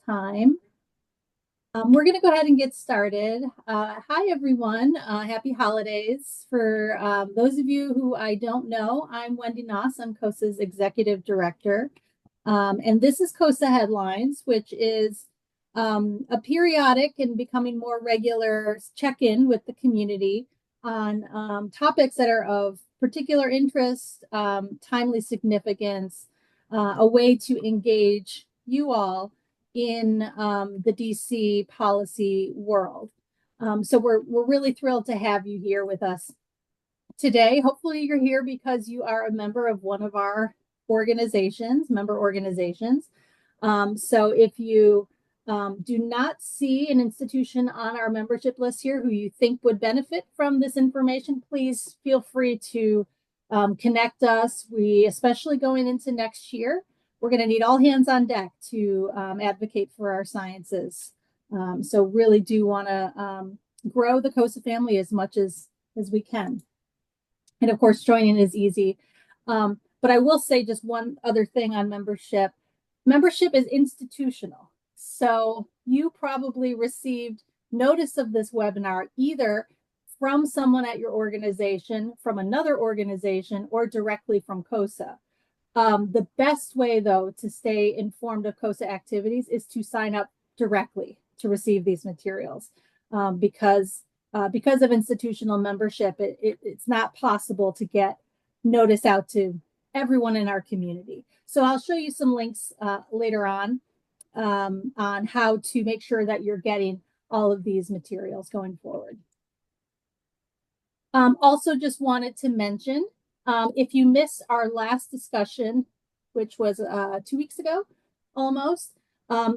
time. We're going to go ahead and get started. Hi, everyone. Happy holidays. For those of you who I don't know, I'm Wendy Noss. I'm COSSA's Executive Director. And this is COSSA Headlines, which is a periodic and becoming more regular check-in with the community on topics that are of particular interest, timely significance, a way to engage you all in the DC policy world. So we're really thrilled to have you here with us today. Hopefully you're here because you are a member of one of our member organizations. So if you do not see an institution on our membership list here who you think would benefit from this information, please feel free to connect us. We, especially going into next year, we're going to need all hands on deck to advocate for our sciences. So really do want to grow the COSSA family as much as we can. And of course, joining is easy. But I will say just one other thing on membership. Membership is institutional. So you probably received notice of this webinar either from someone at your organization, from another organization, or directly from COSSA. The best way, though, to stay informed of COSSA activities is to sign up directly to receive these materials because of institutional membership, it's not possible to get notice out to everyone in our community. So I'll show you some links later on how to make sure that you're getting all of these materials going forward. Also just wanted to mention, if you missed our last discussion, which was 2 weeks ago, almost,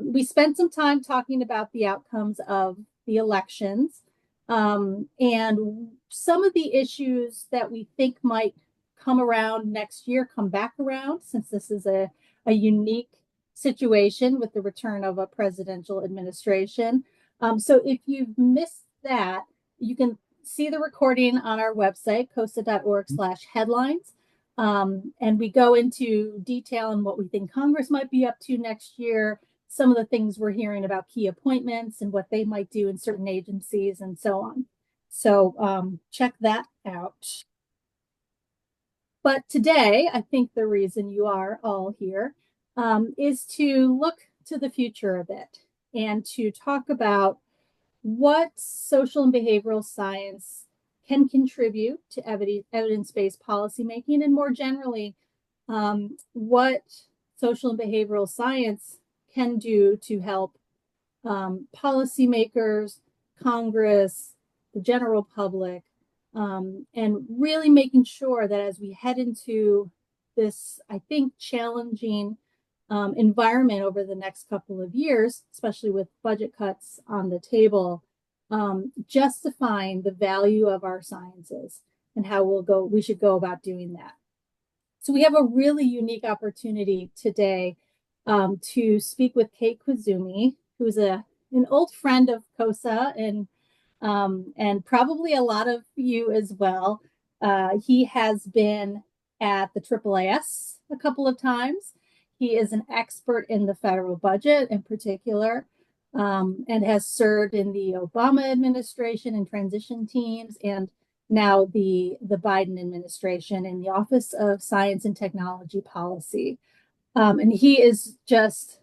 we spent some time talking about the outcomes of the elections and some of the issues that we think might come around next year, come back around, since this is a unique situation with the return of a presidential administration. So if you've missed that, you can see the recording on our website, cossa.org/headlines. And we go into detail on what we think Congress might be up to next year, some of the things we're hearing about key appointments and what they might do in certain agencies and so on. So check that out. But today, I think the reason you are all here is to look to the future a bit and to talk about what social and behavioral science can contribute to evidence-based policymaking, and more generally, what social and behavioral science can do to help policymakers, Congress, the general public, and really making sure that as we head into this, I think, challenging environment over the next couple of years, especially with budget cuts on the table, justifying the value of our sciences and how we should go about doing that. So we have a really unique opportunity today to speak with Kei Koizumi, who's an old friend of COSSA and probably a lot of you as well. He has been at the AAAS a couple of times. He is an expert in the federal budget in particular, and has served in the Obama administration and transition teams, and now the Biden administration in the Office of Science and Technology Policy. And he is just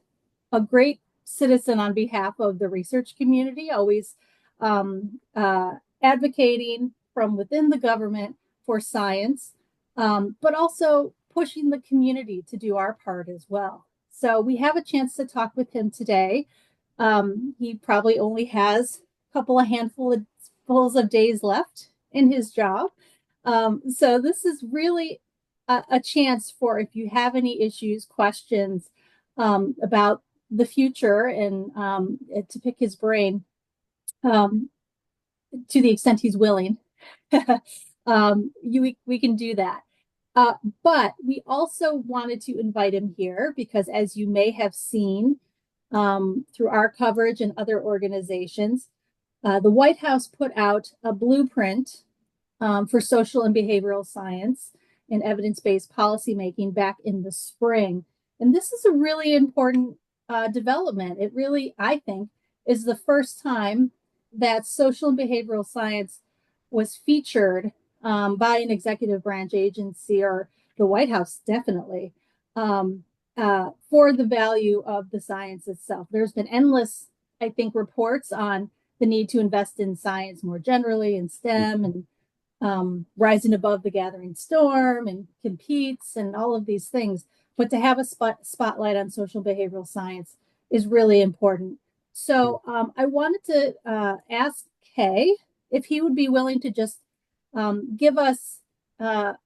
a great citizen on behalf of the research community, always advocating from within the government for science, but also pushing the community to do our part as well. So we have a chance to talk with him today. He probably only has a couple of handfuls of days left in his job. So this is really a chance for, if you have any issues, questions about the future, and to pick his brain to the extent he's willing. We can do that. But we also wanted to invite him here because, as you may have seen through our coverage and other organizations, the White House put out a blueprint for social and behavioral science and evidence-based policymaking back in the spring. And this is a really important development. It really, I think, is the first time that social and behavioral science was featured by an executive branch agency, or the White House definitely, for the value of the science itself. There's been endless, I think, reports on the need to invest in science more generally, in STEM, and rising above the gathering storm, and competes, and all of these things. But to have a spotlight on social behavioral science is really important. So I wanted to ask Kei if he would be willing to just give us a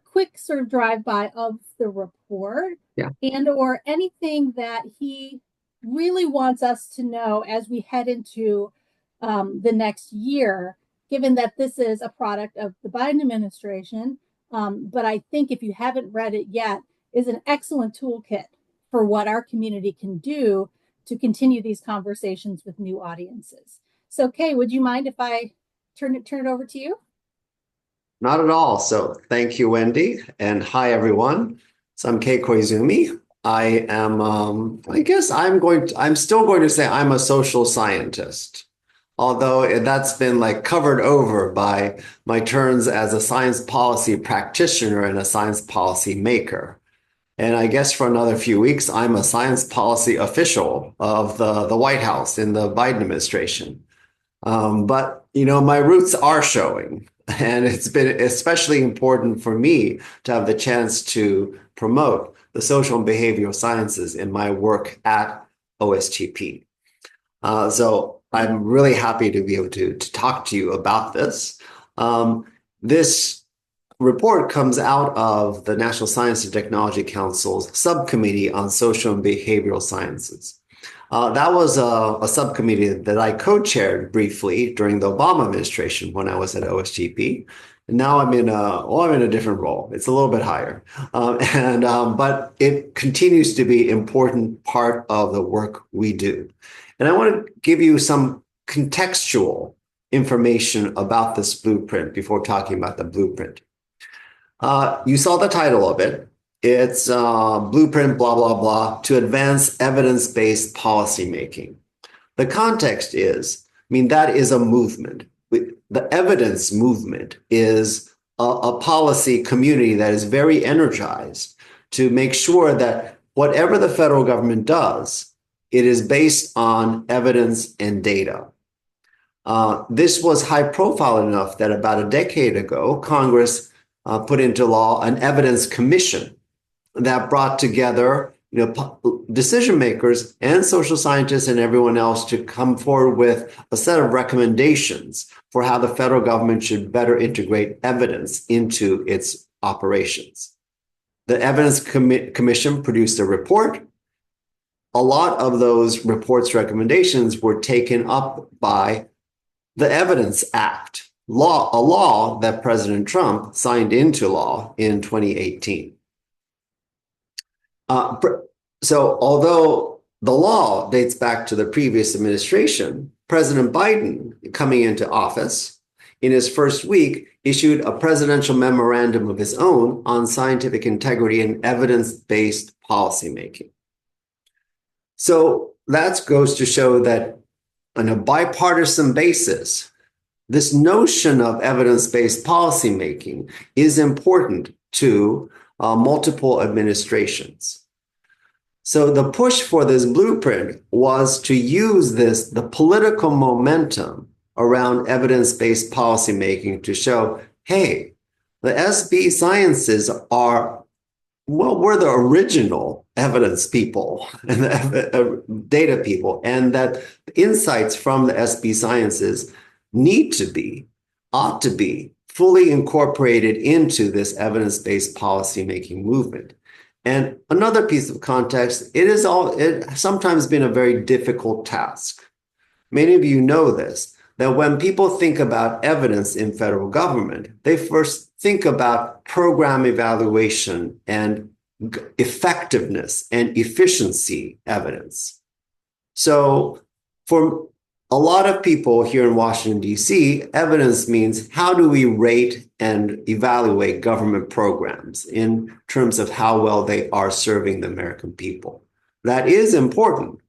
quick sort of drive-by of the report, and or anything that he really wants us to know as we head into the next year, given that this is a product of the Biden administration. But I think if you haven't read it yet, is an excellent toolkit for what our community can do to continue these conversations with new audiences. So Kei, would you mind if I turn it over to you? Not at all. So thank you, Wendy, and hi, everyone. So I'm Kei Koizumi. I am, I guess I'm still going to say I'm a social scientist, although that's been like covered over by my turns as a science policy practitioner and a science policy maker. And I guess for another few weeks, I'm a science policy official of the White House in the Biden administration. But, my roots are showing, and it's been especially important for me to have the chance to promote the social and behavioral sciences in my work at OSTP. So I'm really happy to be able to talk to you about this. This report comes out of the National Science and Technology Council's subcommittee on social and behavioral sciences. That was a subcommittee that I co-chaired briefly during the Obama administration when I was at OSTP. And now I'm in a different role. It's a little bit higher, but it continues to be an important part of the work we do. And I want to give you some contextual information about this blueprint before talking about the blueprint. You saw the title of it. It's Blueprint, blah, blah, blah, to advance evidence-based policymaking. The context is, that is a movement. The evidence movement is a policy community that is very energized to make sure that whatever the federal government does, it is based on evidence and data. This was high profile enough that about a decade ago, Congress put into law an evidence commission that brought together decision makers and social scientists and everyone else to come forward with a set of recommendations for how the federal government should better integrate evidence into its operations. The Evidence Commission produced a report. A lot of those reports' recommendations were taken up by the Evidence Act, a law that President Trump signed into law in 2018. So although the law dates back to the previous administration, President Biden, coming into office, in his first week, issued a presidential memorandum of his own on scientific integrity and evidence-based policymaking. So that goes to show that on a bipartisan basis, this notion of evidence-based policymaking is important to multiple administrations. So the push for this blueprint was to use the political momentum around evidence-based policymaking to show, hey, the SB sciences we're the original evidence people and the data people, and that insights from the SB sciences ought to be fully incorporated into this evidence-based policymaking movement. And another piece of context, it's sometimes been a very difficult task. Many of you know this, that when people think about evidence in federal government, they first think about program evaluation and effectiveness and efficiency evidence. So for a lot of people here in Washington, D.C., evidence means how do we rate and evaluate government programs in terms of how well they are serving the American people. that is important.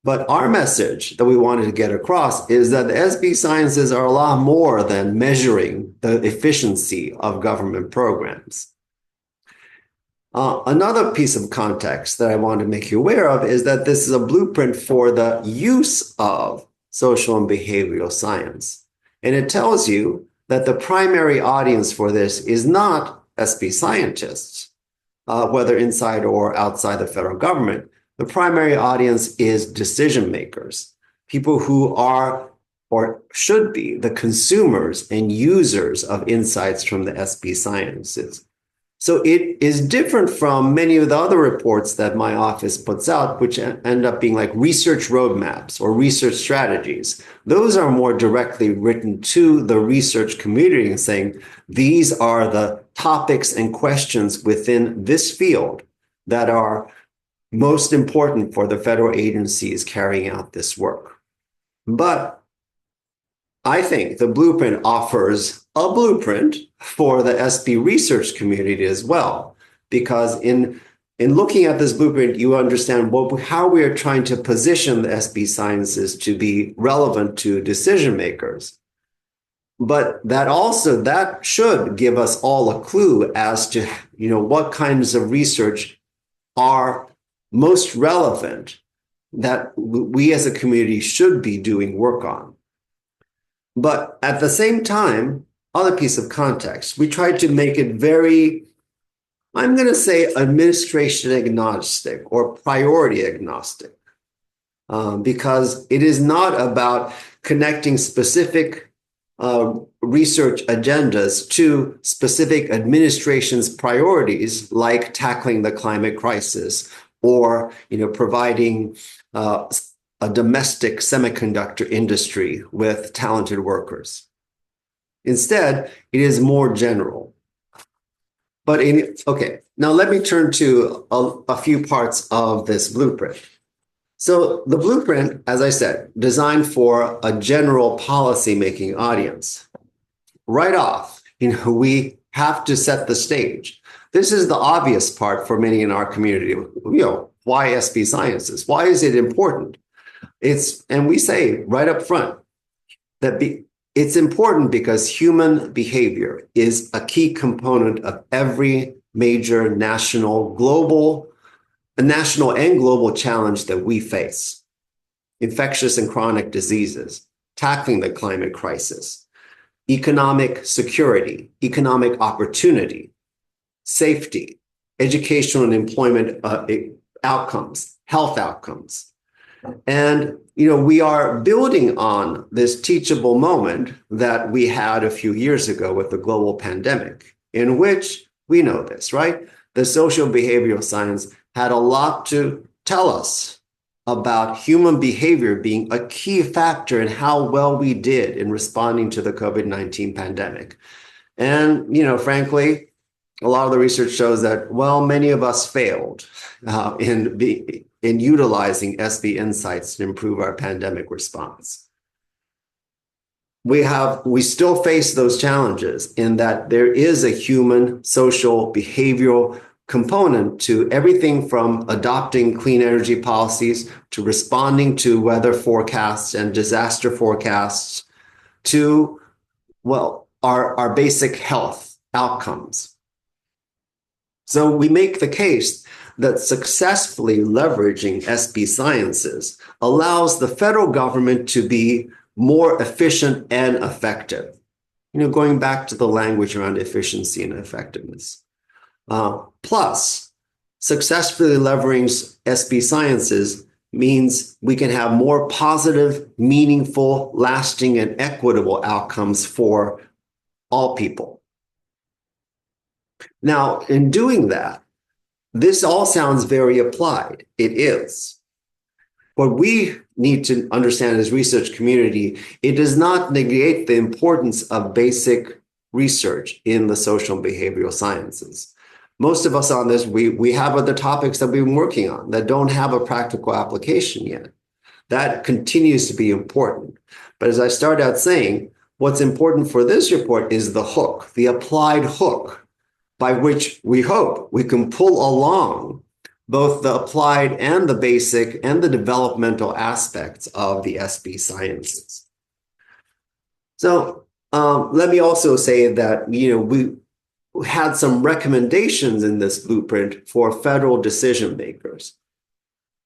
But our message that we wanted to get across is that the SB sciences are a lot more than measuring the efficiency of government programs. Another piece of context that I want to make you aware of is that this is a blueprint for the use of social and behavioral science. And it tells you that the primary audience for this is not SB scientists, whether inside or outside the federal government. The primary audience is decision makers, people who are or should be the consumers and users of insights from the SB sciences. So it is different from many of the other reports that my office puts out, which end up being like research roadmaps or research strategies. Those are more directly written to the research community and saying, these are the topics and questions within this field that are most important for the federal agencies carrying out this work. But I think the blueprint offers a blueprint for the SB research community as well, because in looking at this blueprint, you understand how we are trying to position the SB sciences to be relevant to decision makers. But that should give us all a clue as to what kinds of research are most relevant that we as a community should be doing work on. But at the same time, other piece of context, we tried to make it very, I'm going to say, administration agnostic or priority agnostic, because it is not about connecting specific research agendas to specific administration's priorities, like tackling the climate crisis or providing a domestic semiconductor industry with talented workers. Instead, it is more general. But okay, now let me turn to a few parts of this blueprint. So the blueprint, as I said, designed for a general policy-making audience. Right off, we have to set the stage. This is the obvious part for many in our community. Why SB Sciences? Why is it important? And we say right up front that it's important because human behavior is a key component of every major national and global challenge that we face. Infectious and chronic diseases, tackling the climate crisis, economic security, economic opportunity, safety, educational and employment outcomes, health outcomes. And, we are building on this teachable moment that we had a few years ago with the global pandemic, in which we know this, right? The social behavioral science had a lot to tell us about human behavior being a key factor in how well we did in responding to the COVID-19 pandemic. And, frankly, a lot of the research shows that, many of us failed in utilizing SB insights to improve our pandemic response. We still face those challenges in that there is a human, social, behavioral component to everything from adopting clean energy policies to responding to weather forecasts and disaster forecasts to, our basic health outcomes. So we make the case that successfully leveraging SB sciences allows the federal government to be more efficient and effective. Going back to the language around efficiency and effectiveness. Plus, successfully leveraging SB sciences means we can have more positive, meaningful, lasting, and equitable outcomes for all people. Now, in doing that, this all sounds very applied. It is. What we need to understand as research community, it does not negate the importance of basic research in the social and behavioral sciences. Most of us on this, we have other topics that we've been working on that don't have a practical application yet. That continues to be important. But as I started out saying, what's important for this report is the hook, the applied hook, by which we hope we can pull along both the applied and the basic and the developmental aspects of the SB sciences. So let me also say that, we had some recommendations in this blueprint for federal decision makers.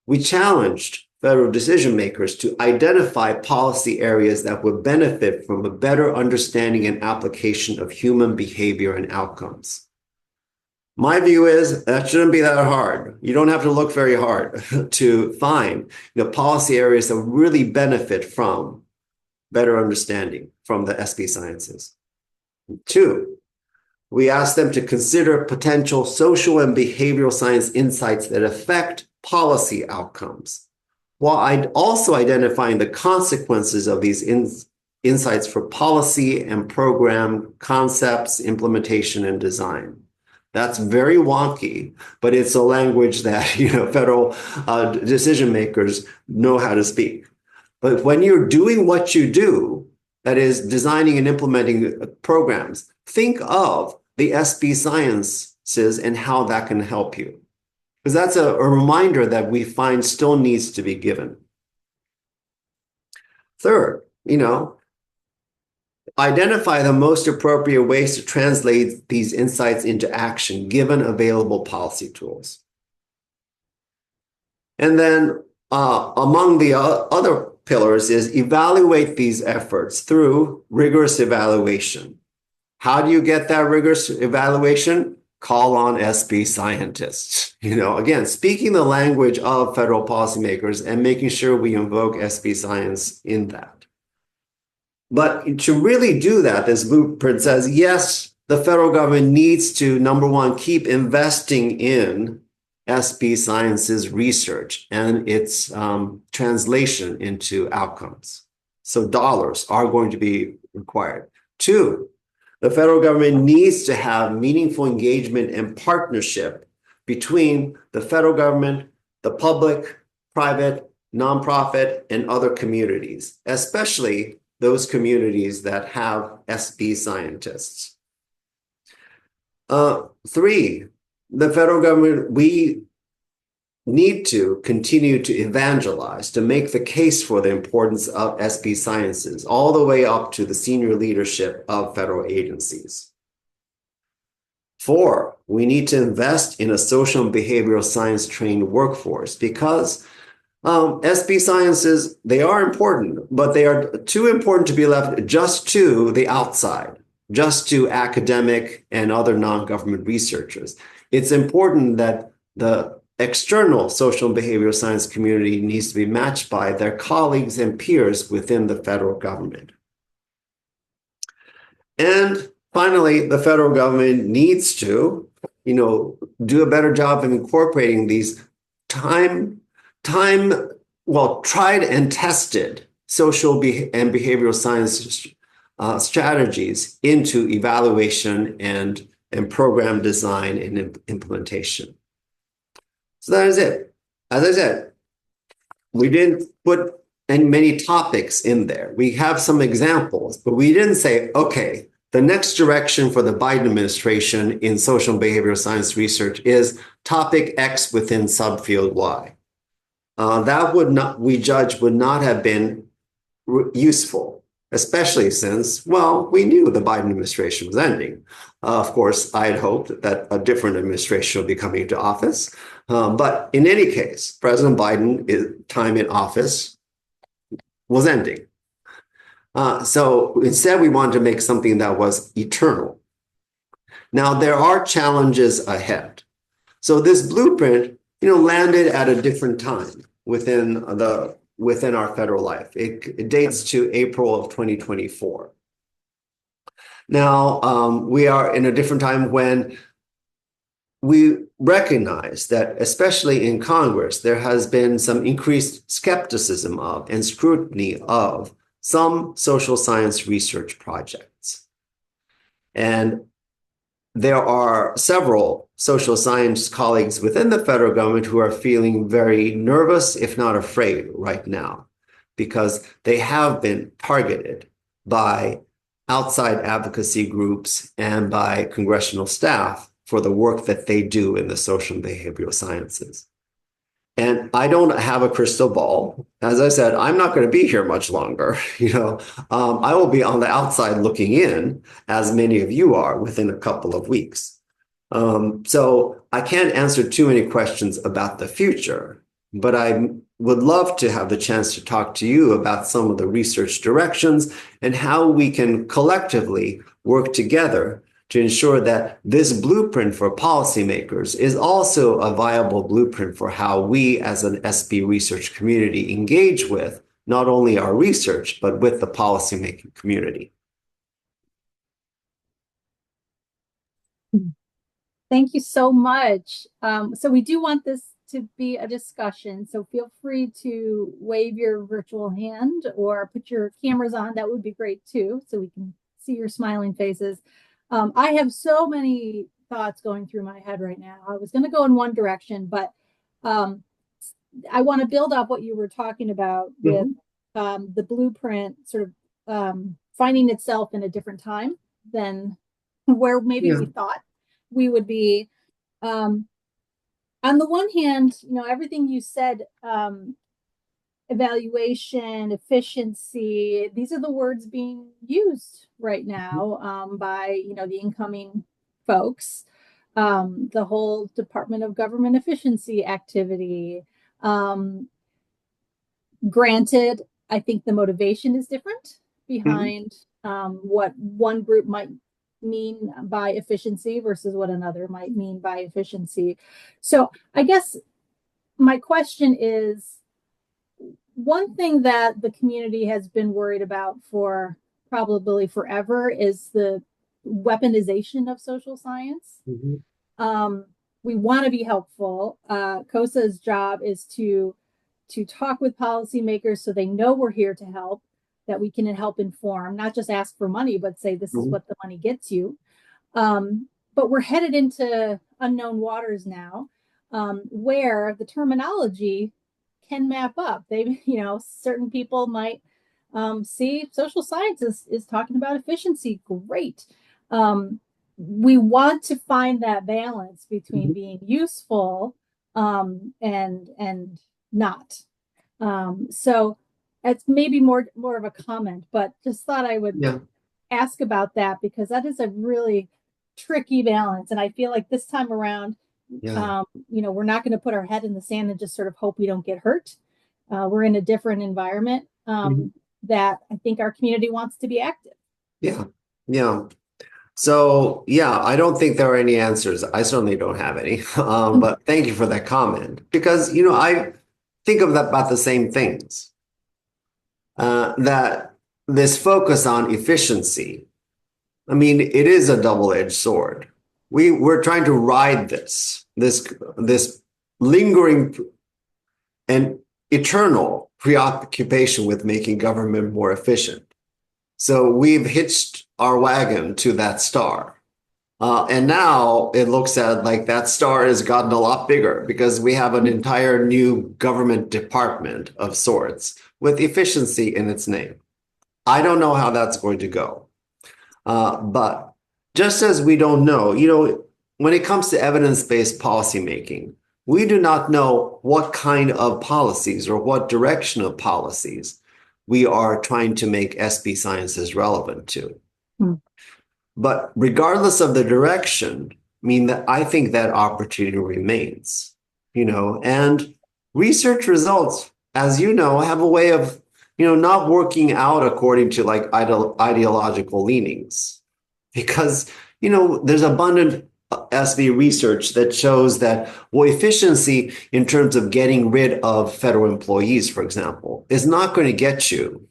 We challenged federal decision makers to identify policy areas that would benefit from a better understanding and application of human behavior and outcomes. My view is that shouldn't be that hard. You don't have to look very hard to find policy areas that really benefit from better understanding from the SB sciences. 2, we asked them to consider potential social and behavioral science insights that affect policy outcomes, while also identifying the consequences of these insights for policy and program concepts, implementation, and design. That's very wonky, but it's a language that federal decision makers know how to speak. But when you're doing what you do, that is designing and implementing programs, think of the SB sciences and how that can help you. Because that's a reminder that we find still needs to be given. Third, identify the most appropriate ways to translate these insights into action given available policy tools. And then among the other pillars is evaluate these efforts through rigorous evaluation. How do you get that rigorous evaluation? Call on SB scientists. Again, speaking the language of federal policymakers and making sure we invoke SB science in that. But to really do that, this blueprint says, yes, the federal government needs to, number one, keep investing in SB sciences research and its translation into outcomes. So dollars are going to be required. 2, the federal government needs to have meaningful engagement and partnership between the federal government, the public, private, nonprofit, and other communities, especially those communities that have SB scientists. 3, the federal government, we need to continue to evangelize, to make the case for the importance of SB sciences, all the way up to the senior leadership of federal agencies. 4, we need to invest in a social and behavioral science trained workforce because SB sciences, they are important, but they are too important to be left just to the outside, just to academic and other non-government researchers. It's important that the external social and behavioral science community needs to be matched by their colleagues and peers within the federal government. And finally, the federal government needs to, do a better job of incorporating these tried and tested social and behavioral science strategies into evaluation and program design and implementation. So that is it. As I said, we didn't put many topics in there. We have some examples, but we didn't say, okay, the next direction for the Biden administration in social and behavioral science research is topic X within subfield Y. That would not, we judge, would not have been useful, especially since, we knew the Biden administration was ending. Of course, I had hoped that a different administration would be coming into office. But in any case, President Biden's time in office was ending. So instead, we wanted to make something that was eternal. Now, there are challenges ahead. So this blueprint, landed at a different time within our federal life. It dates to April of 2024. Now, we are in a different time when we recognize that, especially in Congress, there has been some increased skepticism of and scrutiny of some social science research projects. And there are several social science colleagues within the federal government who are feeling very nervous, if not afraid, right now, because they have been targeted by outside advocacy groups and by congressional staff for the work that they do in the social and behavioral sciences. And I don't have a crystal ball. As I said, I'm not going to be here much longer. I will be on the outside looking in, as many of you are, within a couple of weeks. So I can't answer too many questions about the future, but I would love to have the chance to talk to you about some of the research directions and how we can collectively work together to ensure that this blueprint for policymakers is also a viable blueprint for how we as an SB research community engage with not only our research, but with the policymaking community. Thank you so much. So we do want this to be a discussion, so feel free to wave your virtual hand or put your cameras on. That would be great too, so we can see your smiling faces. I have so many thoughts going through my head right now. I was going to go in one direction, but I want to build up what you were talking about with the blueprint sort of finding itself in a different time than where maybe we thought we would be. On the one hand, everything you said, evaluation, efficiency, these are the words being used right now by, the incoming folks. The whole Department of Government Efficiency activity. Granted, I think the motivation is different behind what one group might mean by efficiency versus what another might mean by efficiency. So I guess my question is, one thing that the community has been worried about for probably forever is the weaponization of social science. We want to be helpful. COSSA's job is to talk with policymakers so they know we're here to help, that we can help inform, not just ask for money, but say this is what the money gets you. But we're headed into unknown waters now, where the terminology can map up. Certain people might see social science is talking about efficiency. Great. We want to find that balance between being useful and not. So it's maybe more of a comment, but just thought I would ask about that, because that is a really tricky balance. And I feel like this time around, we're not going to put our head in the sand and just sort of hope we don't get hurt. We're in a different environment that I think our community wants to be active. Yeah. So, I don't think there are any answers. I certainly don't have any. But thank you for that comment, because, I think of that about the same things. That this focus on efficiency, I mean, it is a double-edged sword. We're trying to ride this lingering and eternal preoccupation with making government more efficient. So we've hitched our wagon to that star. And now it looks like that star has gotten a lot bigger because we have an entire new government department of sorts with efficiency in its name. I don't know how that's going to go. But just as we don't know, when it comes to evidence-based policymaking, we do not know what kind of policies or what direction of policies we are trying to make SB sciences relevant to. But regardless of the direction, I think that opportunity remains, and research results, as you know, have a way of, not working out according to ideological leanings, because, there's abundant SB research that shows that, efficiency in terms of getting rid of federal employees, for example, is not going to get you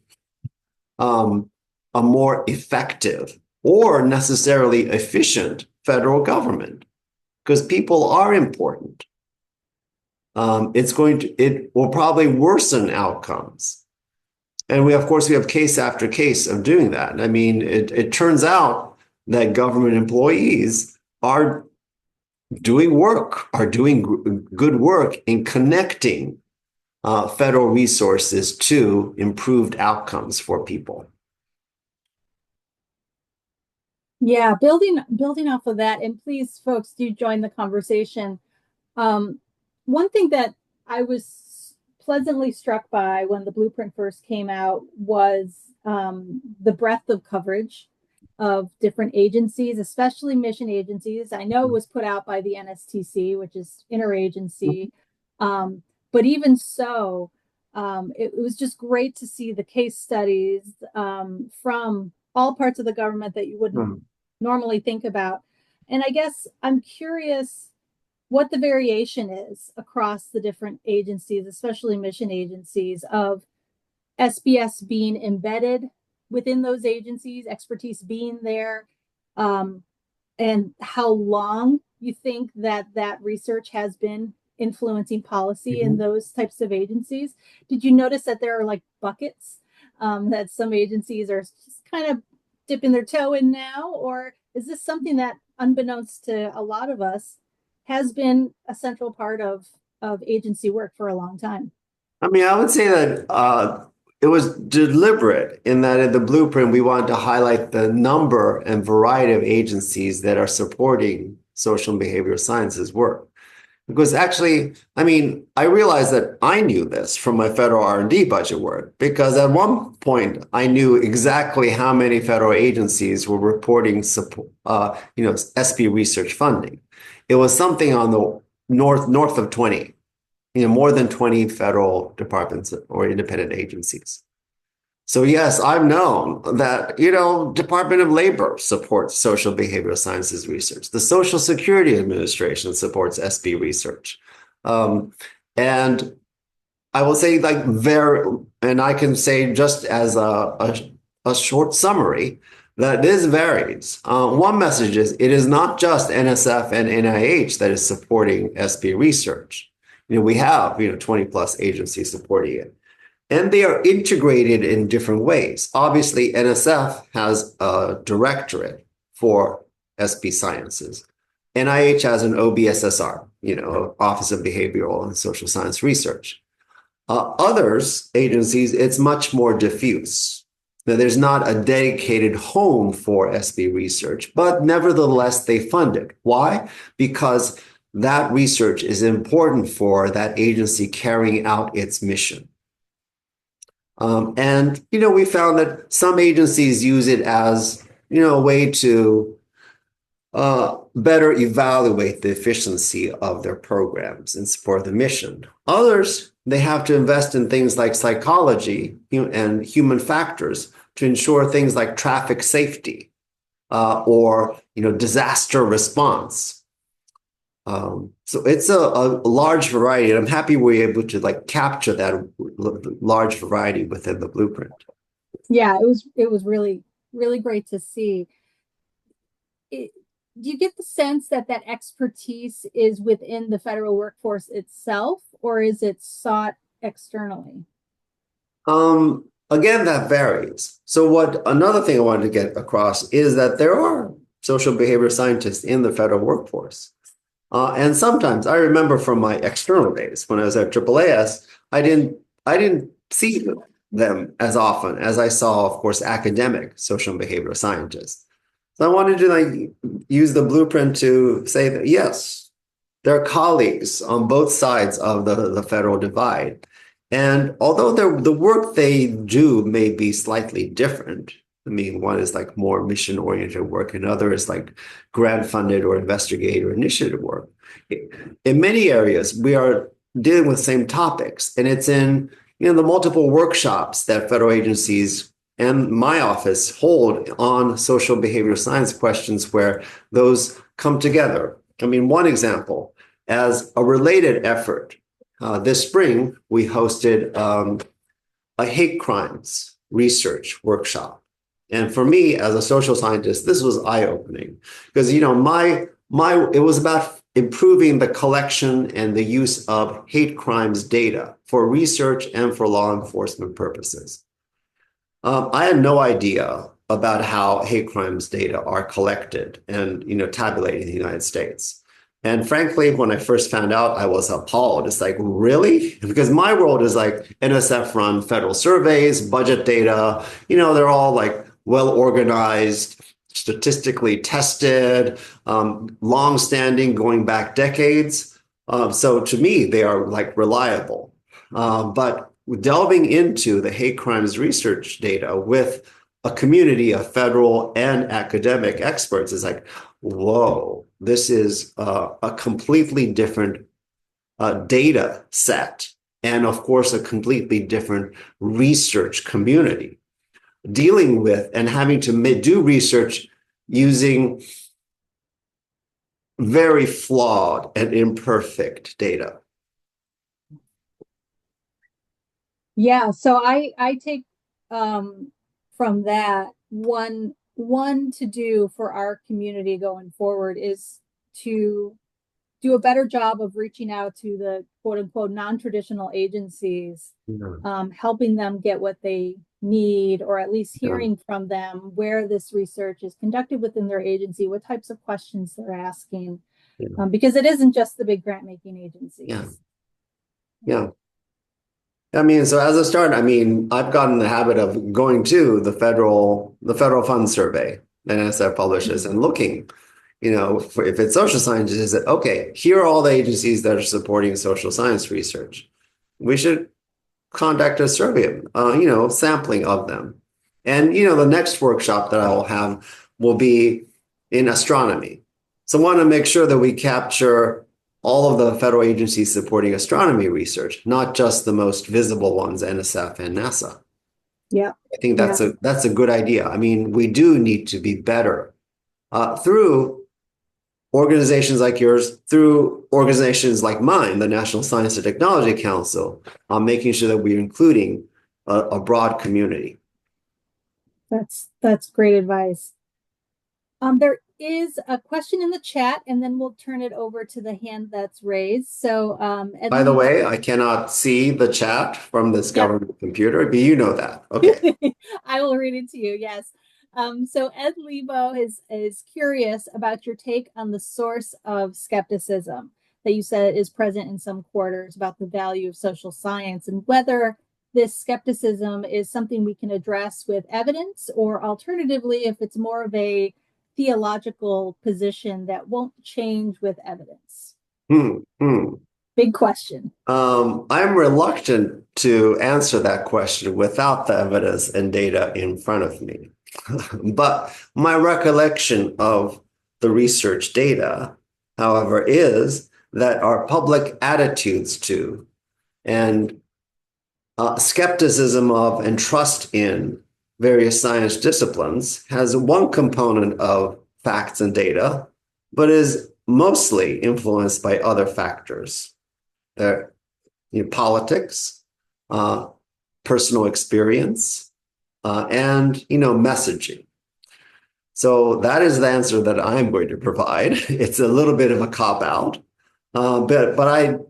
a more effective or necessarily efficient federal government, because people are important. It will probably worsen outcomes. And we have case after case of doing that. It turns out that government employees are doing good work in connecting federal resources to improved outcomes for people. Yeah, building off of that, and please, folks, do join the conversation. One thing that I was pleasantly struck by when the blueprint first came out was the breadth of coverage of different agencies, especially mission agencies. I know it was put out by the NSTC, which is interagency, but even so, it was just great to see the case studies from all parts of the government that you wouldn't normally think about. And I guess I'm curious what the variation is across the different agencies, especially mission agencies, of SBS being embedded within those agencies, expertise being there, and how long you think that that research has been influencing policy in those types of agencies. Did you notice that there are like buckets that some agencies are just kind of dipping their toe in now? Or is this something that, unbeknownst to a lot of us, has been a central part of agency work for a long time? I mean, I would say that it was deliberate in that in the blueprint, we wanted to highlight the number and variety of agencies that are supporting social and behavioral sciences work. Because actually, I mean, I realized that I knew this from my federal R&D budget work, because at one point I knew exactly how many federal agencies were reporting support, SP research funding. It was something on the north of 20, more than 20 federal departments or independent agencies. So yes, I've known that, Department of Labor supports social behavioral sciences research. The Social Security Administration supports SB research. And I will say and I can say just as a short summary, that this varies. One message is it is not just NSF and NIH that is supporting SB research. We have, 20 plus agencies supporting it. And they are integrated in different ways. Obviously, NSF has a directorate for SP sciences. NIH has an OBSSR, Office of Behavioral and Social Science Research. Others agencies, it's much more diffuse. Now, there's not a dedicated home for SB research, but nevertheless, they fund it. Why? Because that research is important for that agency carrying out its mission. And we found that some agencies use it as, a way to better evaluate the efficiency of their programs and support the mission. Others, they have to invest in things like psychology and human factors to ensure things like traffic safety or, disaster response. So it's a large variety, and I'm happy we're able to capture that large variety within the blueprint. Yeah, it was really, really great to see. Do you get the sense that that expertise is within the federal workforce itself, or is it sought externally? Again, that varies. So another thing I wanted to get across is that there are social behavior scientists in the federal workforce. And sometimes I remember from my external days when I was at AAAS, I didn't see them as often as I saw, of course, academic social and behavioral scientists. So I wanted to use the blueprint to say that, yes, there are colleagues on both sides of the federal divide. And although the work they do may be slightly different, I mean, one is more mission-oriented work, and other is grant-funded or investigator initiative work. In many areas, we are dealing with the same topics, and it's in the multiple workshops that federal agencies and my office hold on social behavioral science questions where those come together. I mean, one example, as a related effort, this spring, we hosted a hate crimes research workshop. And for me, as a social scientist, this was eye-opening because, it was about improving the collection and the use of hate crimes data for research and for law enforcement purposes. I had no idea about how hate crimes data are collected and, tabulated in the United States. And frankly, when I first found out, I was appalled. It's really? Because my world is NSF run federal surveys, budget data, they're all well organized, statistically tested, long-standing, going back decades. So to me, they are like reliable. But delving into the hate crimes research data with a community of federal and academic experts is like, whoa, this is a completely different data set. And of course, a completely different research community dealing with and having to do research using very flawed and imperfect data. Yeah, so I take from that one to do for our community going forward is to do a better job of reaching out to the quote unquote non-traditional agencies, Yeah, helping them get what they need, or at least yeah, hearing from them where this research is conducted within their agency, what types of questions they're asking, yeah, because it isn't just the big grant making yeah, agencies. yeah. I mean, so as a start, I mean, I've gotten the habit of going to the federal fund survey that NSF publishes and looking, for if it's social science, is that okay, here are all the agencies that are supporting social science research. We should conduct a survey, sampling of them. And the next workshop that I will have will be in astronomy. So I want to make sure that we capture all of the federal agencies supporting astronomy research, not just the most visible ones, NSF and NASA. Yeah, I think yeah, that's a good idea. I mean, we do need to be better through organizations like yours, through organizations like mine, the National Science and Technology Council, making sure that we're including a broad community. that's great advice. There is a question in the chat, and then we'll turn it over to the hand that's raised. So, Ed By the Lebo, way, I cannot see the chat from this yep, government computer, but you know that. Okay. I will read it to you. Yes. So Ed Lebo is curious about your take on the source of skepticism that you said is present in some quarters about the value of social science and whether this skepticism is something we can address with evidence, or alternatively, if it's more of a theological position that won't change with evidence. Hmm, hmm. Big question. I'm reluctant to answer that question without the evidence and data in front of me. But my recollection of the research data, however, is that our public attitudes to and skepticism of and trust in various science disciplines has one component of facts and data, but is mostly influenced by other factors. There, politics, uh, personal experience, and messaging. So that is the answer that I'm going to provide. It's a little bit of a cop out, but I'm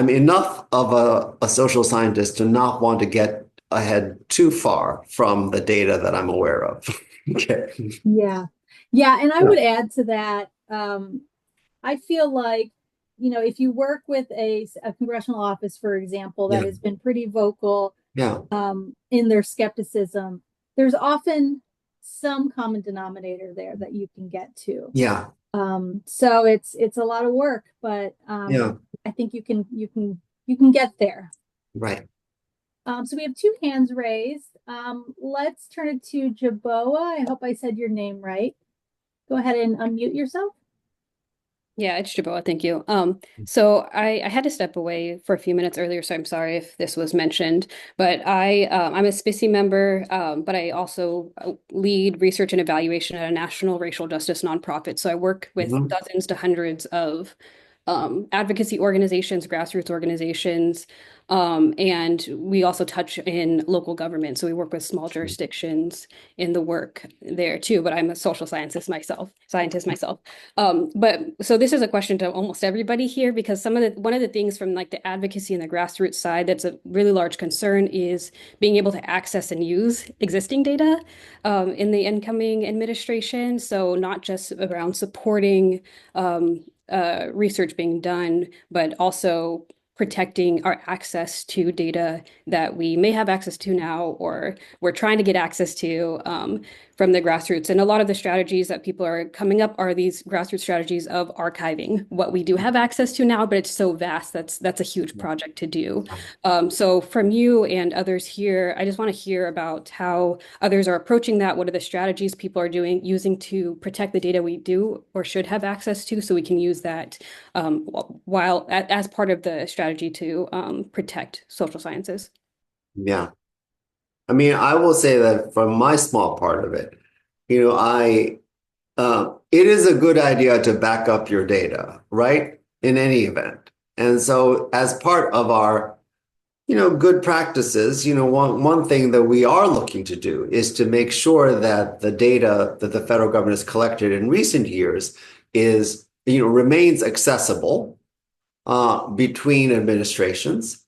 enough of a social scientist to not want to get ahead too far from the data that I'm aware of. Okay. Yeah. Yeah. And I Yeah. would add to that, I feel like, if you work with a congressional office, for example, that Yeah. has been pretty vocal Yeah. in their skepticism, there's often some common denominator there that you can get to. Yeah. So it's a lot of work, but Yeah. I think you can get there. Right. So we have two hands raised. Let's turn it to Jaboa. I hope I said your name right. Go ahead and unmute yourself. Yeah, it's Jaboa. Thank you. So I had to step away for a few minutes earlier, so I'm sorry if this was mentioned. But I'm a SPICY member, but I also lead research and evaluation at a national racial justice nonprofit. So I work with Mhm. dozens to hundreds of advocacy organizations, grassroots organizations, and we also touch in local government. So we work with small jurisdictions in the work there too. But I'm a social scientist myself. But so this is a question to almost everybody here because one of the things from like the advocacy and the grassroots side that's a really large concern is being able to access and use existing data in the incoming administration. So not just around supporting research being done, but also protecting our access to data that we may have access to now or we're trying to get access to from the grassroots. And a lot of the strategies that people are coming up are these grassroots strategies of archiving what we do have access to now, but it's so vast. That's a huge project to do. So from you and others here, I just want to hear about how others are approaching that. What are the strategies people are using to protect the data we do or should have access to, so we can use that as part of the strategy to protect social sciences. Yeah. I mean, I will say that from my small part of it, it is a good idea to back up your data, right? In any event. And so as part of our, good practices, one thing that we are looking to do is to make sure that the data that the federal government has collected in recent years is, remains accessible between administrations.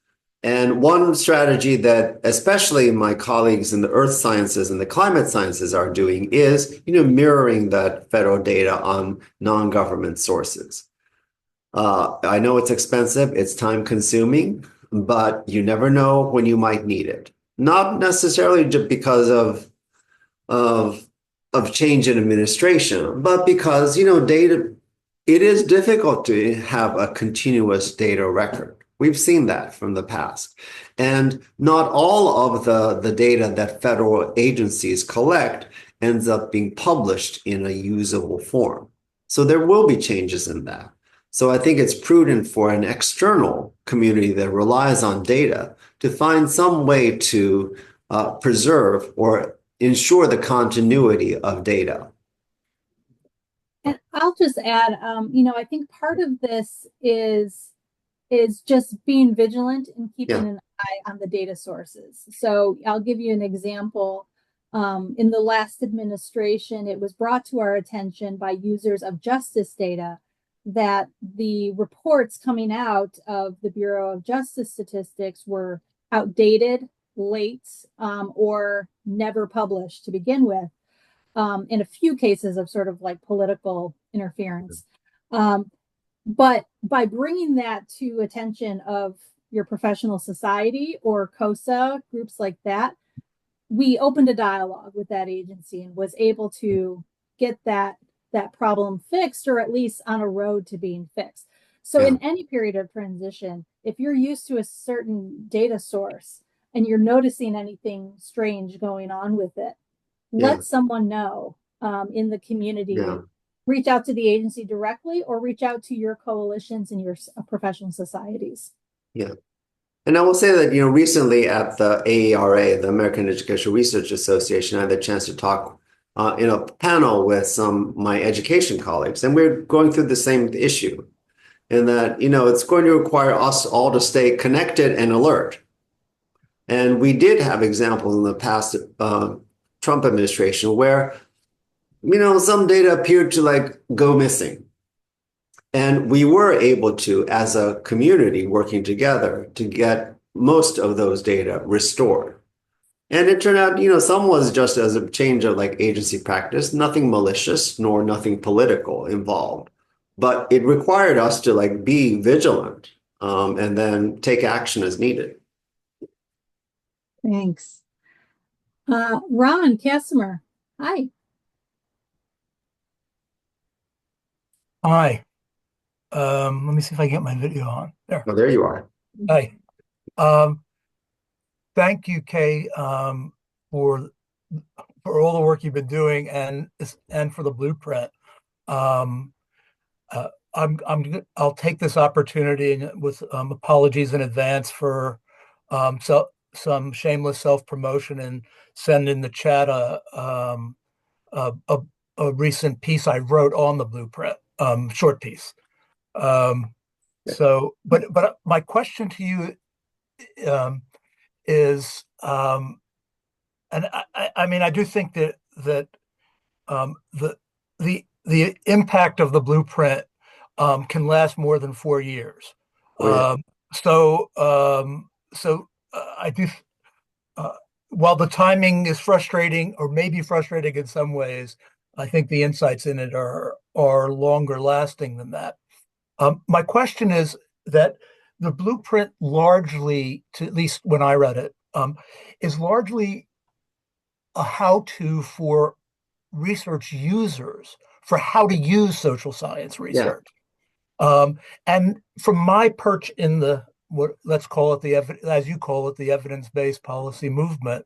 And one strategy that especially my colleagues in the earth sciences and the climate sciences are doing is, mirroring that federal data on non-government sources. I know it's expensive, it's time consuming, but you never know when you might need it. Not necessarily just because of change in administration, but because, data, it is difficult to have a continuous data record. We've seen that from the past. And not all of the data that federal agencies collect ends up being published in a usable form. So there will be changes in that. So I think it's prudent for an external community that relies on data to find some way to preserve or ensure the continuity of data. And I'll just add, I think part of this is just being vigilant and keeping an eye on the data sources. So I'll give you an example. In the last administration, it was brought to our attention by users of justice data that the reports coming out of the Bureau of Justice Statistics were outdated, late, or never published to begin with, in a few cases of sort of like political interference. But by bringing that to attention of your professional society or COSSA, groups like that, we opened a dialogue with that agency and was able to get that problem fixed, or at least on a road to being fixed. So in any period of transition, if you're used to a certain data source and you're noticing anything strange going on with it, let someone know in the community. Reach out to the agency directly or reach out to your coalitions and your professional societies. Yeah. And I will say that, recently at the AERA, the American Educational Research Association, I had the chance to talk in a panel with some of my education colleagues, and we're going through the same issue in that, it's going to require us all to stay connected and alert. And we did have examples in the past Trump administration where, some data appeared to go missing. And we were able to, as a community working together, to get most of those data restored. And it turned out, some was just as a change of agency practice, nothing malicious nor nothing political involved. But it required us to be vigilant and then take action as needed. Thanks. Ron Casimir, hi. Hi. Let me see if I get my video on. There. Oh, there you are. Hi. Thank you, Kei, for all the work you've been doing and for the blueprint. I'll take this opportunity with apologies in advance for some shameless self-promotion and send in the chat a recent piece I wrote on the blueprint, short piece. But my question to you is, and I mean, I do think that the impact of the blueprint can last more than 4 years. I do. While the timing is frustrating, or maybe frustrating in some ways, I think the insights in it are longer lasting than that. My question is that the blueprint largely, at least when I read it, is largely a how-to for research users for how to use social science Yeah. research. And from my perch in the, let's call it as you call it, the evidence-based policy movement,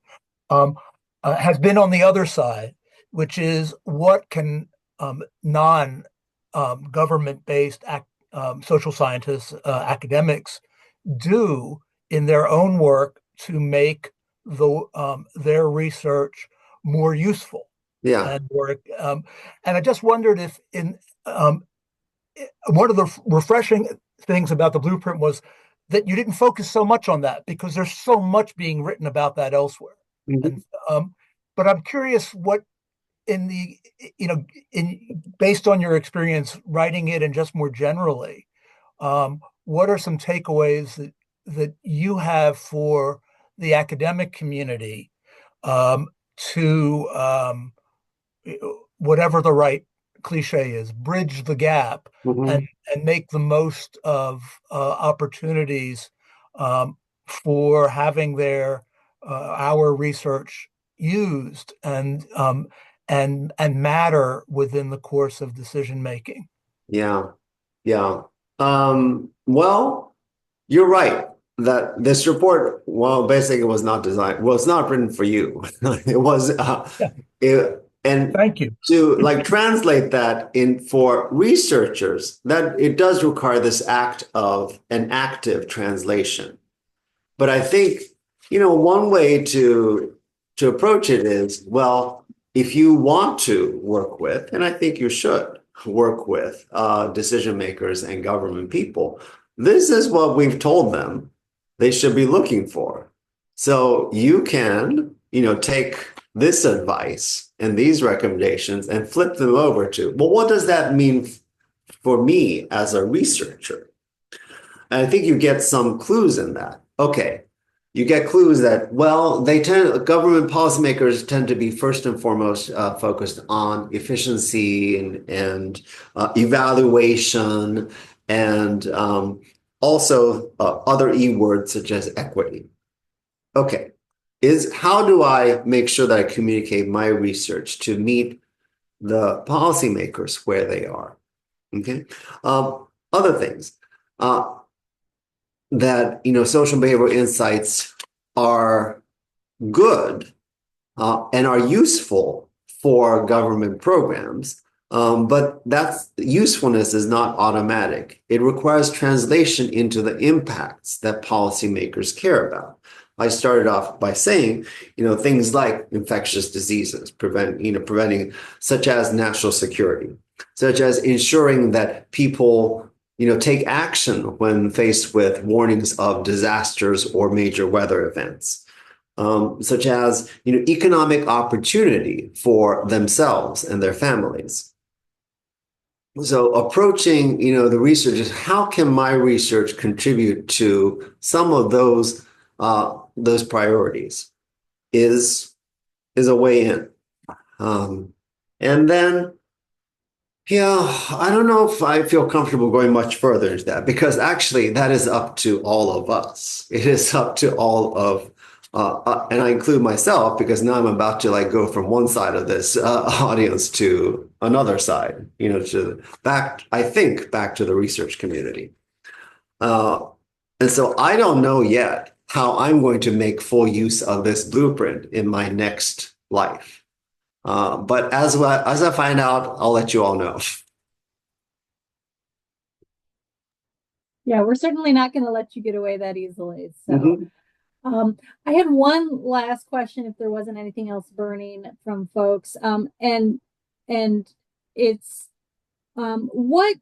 has been on the other side, which is what can non-government-based social scientists, academics do in their own work to make their research more useful. Yeah. And work. And I just wondered if one of the refreshing things about the blueprint was that you didn't focus so much on that, because there's so much being written about that elsewhere. Mhm. And but I'm curious what based on your experience writing it and just more generally, what are some takeaways that you have for the academic community to whatever the right cliche is, bridge the gap Mhm. and make the most of opportunities for having our research used and matter within the course of decision making. Yeah. Yeah. Well, you're right that this report, well, basically was not designed, well, it's not written for you. It was, Yeah. and Thank you. to like translate that in for researchers, that it does require this act of an active translation. But I think, one way to approach it is, well, if you want to work with, and I think you should work with decision makers and government people, this is what we've told them they should be looking for. So you can, take this advice and these recommendations and flip them over to, well, what does that mean for me as a researcher? And I think you get some clues in that. Okay, you get clues that, well, government policymakers tend to be first and foremost focused on efficiency and evaluation, and also other E words such as equity. Okay, how do I make sure that I communicate my research to meet the policymakers where they are? Okay, other things. That social behavioral insights are good and are useful for government programs, but that's usefulness is not automatic. It requires translation into the impacts that policymakers care about. I started off by saying, things like infectious diseases, preventing, such as national security, such as ensuring that people take action when faced with warnings of disasters or major weather events, such as, economic opportunity for themselves and their families. So approaching, the research is, how can my research contribute to some of those priorities is a way in. And then, I don't know if I feel comfortable going much further into that, because actually that is up to all of us. It is up to all of, and I include myself, because now I'm about to go from one side of this audience to another side, I think back to the research community. And so I don't know yet how I'm going to make full use of this blueprint in my next life. But as I find out, I'll let you all know. Yeah, we're certainly not going to let you get away that easily. So, I had one last question, if there wasn't anything else burning from folks. And it's, what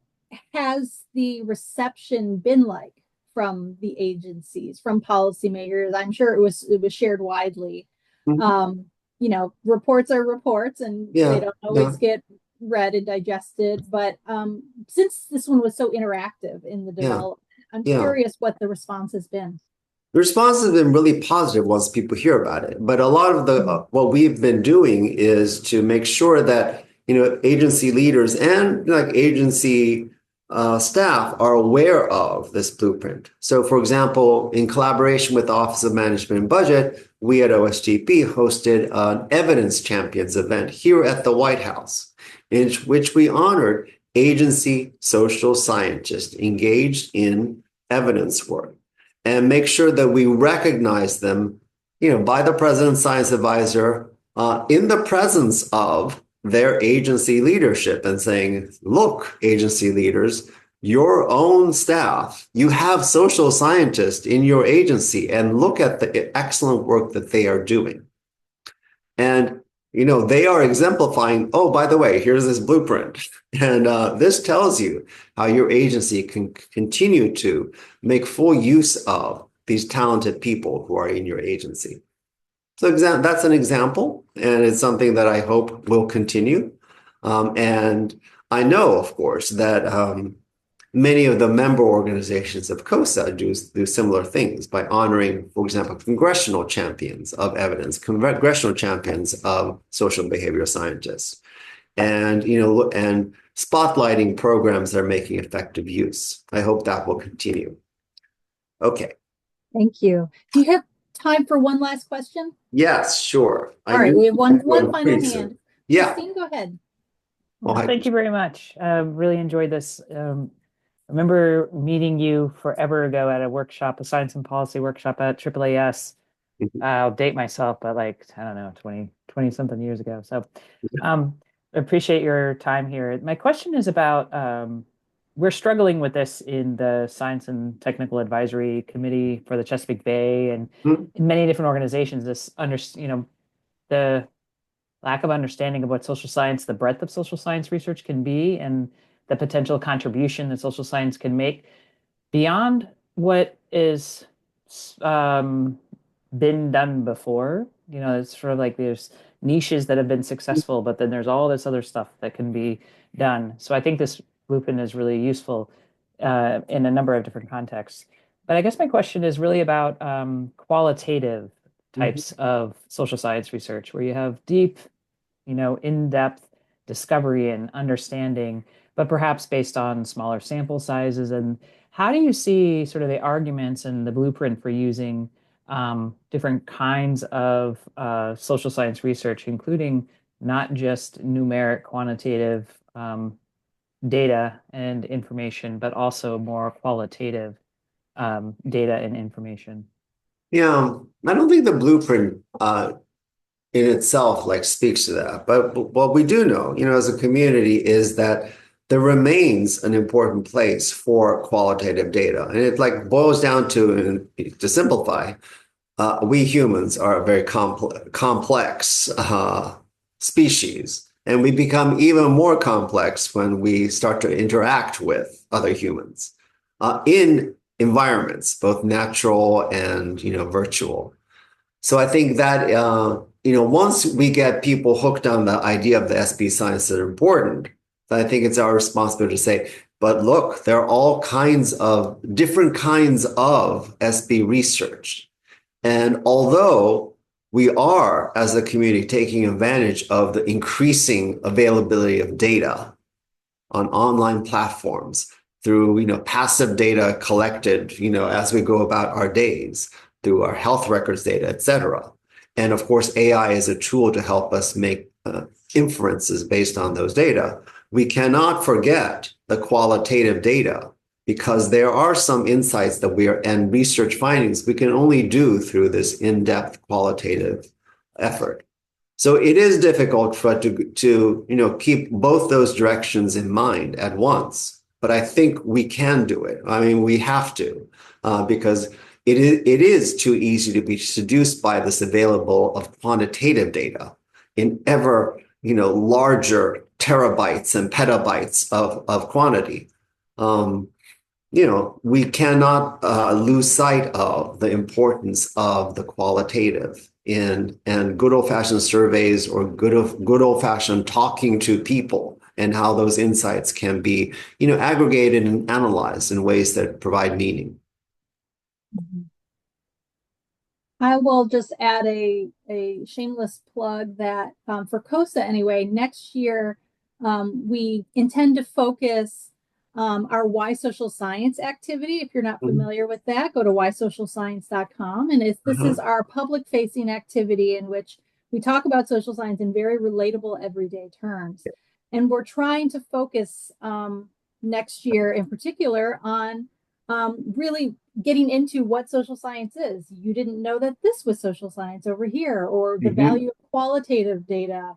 has the reception been like from the agencies, from policymakers? I'm sure it was shared widely. Reports are reports, and they don't always get read and digested. But since this one was so interactive in the development, I'm curious what the response has been. The response has been really positive once people hear about it. But a lot of what we've been doing is to make sure that agency leaders and agency staff are aware of this blueprint. So, for example, in collaboration with the Office of Management and Budget, we at OSTP hosted an Evidence Champions event here at the White House, in which we honored agency social scientists engaged in evidence work and make sure that we recognize them, by the president's science advisor, in the presence of their agency leadership, and saying, look, agency leaders, your own staff, you have social scientists in your agency, and look at the excellent work that they are doing. And, they are exemplifying, oh, by the way, here's this blueprint. And this tells you how your agency can continue to make full use of these talented people who are in your agency. So that's an example, and it's something that I hope will continue. And I know, of course, that many of the member organizations of COSSA do similar things by honoring, for example, congressional champions of evidence, congressional champions of social behavioral scientists, and and spotlighting programs that are making effective use. I hope that will continue. Okay. Thank you. Do you have time for one last question? Yes, sure. All right, we have one final hand. Yeah. Christine, go ahead. Well, Thank you very much. Really enjoyed this. I remember meeting you forever ago at a workshop, a science and policy workshop at AAAS. I'll date myself, but like, I don't know, 20 something years ago. So I appreciate your time here. My question is about, we're struggling with this in the Science and Technical Advisory Committee for the Chesapeake Bay and in many different organizations, the lack of understanding of what social science, the breadth of social science research can be, and the potential contribution that social science can make beyond what is been done before. It's sort of like there's niches that have been successful, but then there's all this other stuff that can be done. So I think this blueprint is really useful in a number of different contexts. But I guess my question is really about qualitative types of social science research, where you have deep, in-depth discovery and understanding, but perhaps based on smaller sample sizes. And how do you see sort of the arguments and the blueprint for using different kinds of social science research, including not just numeric quantitative data and information, but also more qualitative data and information? Yeah, I don't think the blueprint in itself speaks to that. But what we do know, as a community, is that there remains an important place for qualitative data. And it boils down to simplify, we humans are a very complex species. And we become even more complex when we start to interact with other humans in environments, both natural and virtual. So I think that once we get people hooked on the idea of the SB science that are important, I think it's our responsibility to say, but look, there are all kinds of different kinds of SB research. And although we are, as a community, taking advantage of the increasing availability of data on online platforms through, passive data collected, as we go about our days, through our health records data, et cetera. And of course, AI is a tool to help us make inferences based on those data. We cannot forget the qualitative data, because there are some insights and research findings we can only do through this in-depth qualitative effort. So it is difficult for us to keep both those directions in mind at once, but I think we can do it. I mean, we have to, because it is too easy to be seduced by this available of quantitative data in ever larger terabytes and petabytes of quantity. We cannot lose sight of the importance of the qualitative and good old-fashioned surveys, or good old-fashioned talking to people, and how those insights can be aggregated and analyzed in ways that provide meaning. I will just add a shameless plug that for COSSA anyway, next year we intend to focus our Why Social Science activity. If you're not familiar with that, go to whysocialscience.com. And this is our public-facing activity in which we talk about social science in very relatable everyday terms. And we're trying to focus next year in particular on really getting into what social science is. You didn't know that this was social science over here, or the value of qualitative data.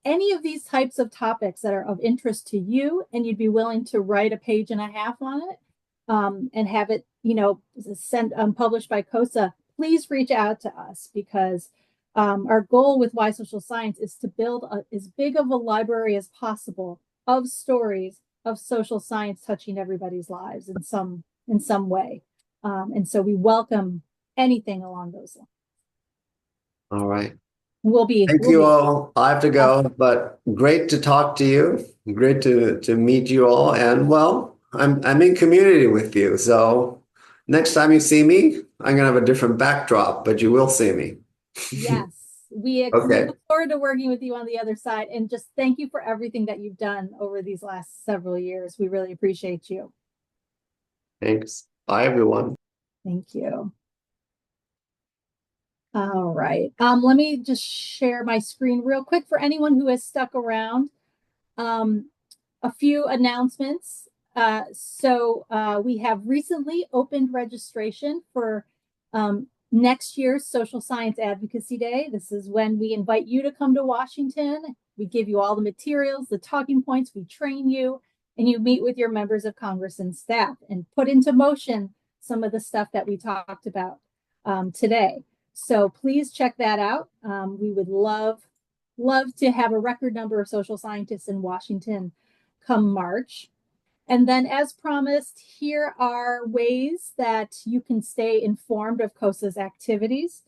Any of these types of topics that are of interest to you, and you'd be willing to write a page and a half on it and have it, sent published by COSSA, please reach out to us, because our goal with Why Social Science is to build as big of a library as possible of stories of social science touching everybody's lives in some way. And so we welcome anything along those lines. All right. Thank you all. I have to go, but great to talk to you. Great to meet you all. And well, I'm in community with you. So next time you see me, I'm gonna have a different backdrop, but you will see me. Yes. We look forward to working with you on the other side, and just thank you for everything that you've done over these last several years. We really appreciate you. Thanks. Bye, everyone. Thank you. All right. Let me just share my screen real quick for anyone who has stuck around. A few announcements. We have recently opened registration for next year's Social Science Advocacy Day. This is when we invite you to come to Washington. We give you all the materials, the talking points, we train you, and you meet with your members of Congress and staff and put into motion some of the stuff that we talked about today. So please check that out. We would love to have a record number of social scientists in Washington come March. And then, as promised, here are ways that you can stay informed of COSSA's activities.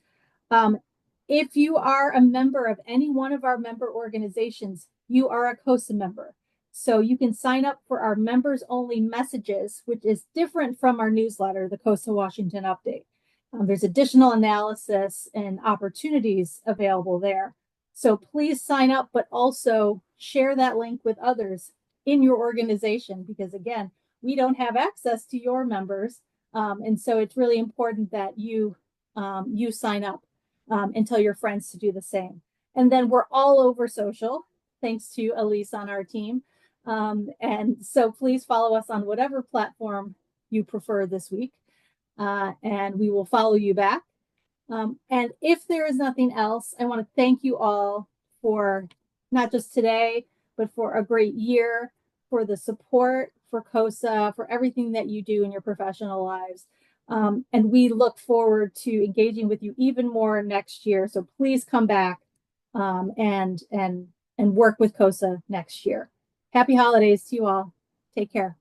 If you are a member of any one of our member organizations, you are a COSSA member. So you can sign up for our members only messages, which is different from our newsletter, the COSSA Washington Update. There's additional analysis and opportunities available there. So please sign up, but also share that link with others in your organization, because again, we don't have access to your members. And so it's really important that you sign up and tell your friends to do the same. And then we're all over social, thanks to Elise on our team. And so please follow us on whatever platform you prefer this week. And we will follow you back. And if there is nothing else, I want to thank you all for not just today, but for a great year, for the support, for COSSA, for everything that you do in your professional lives. And we look forward to engaging with you even more next year. So please come back and work with COSSA next year. Happy holidays to you all. Take care.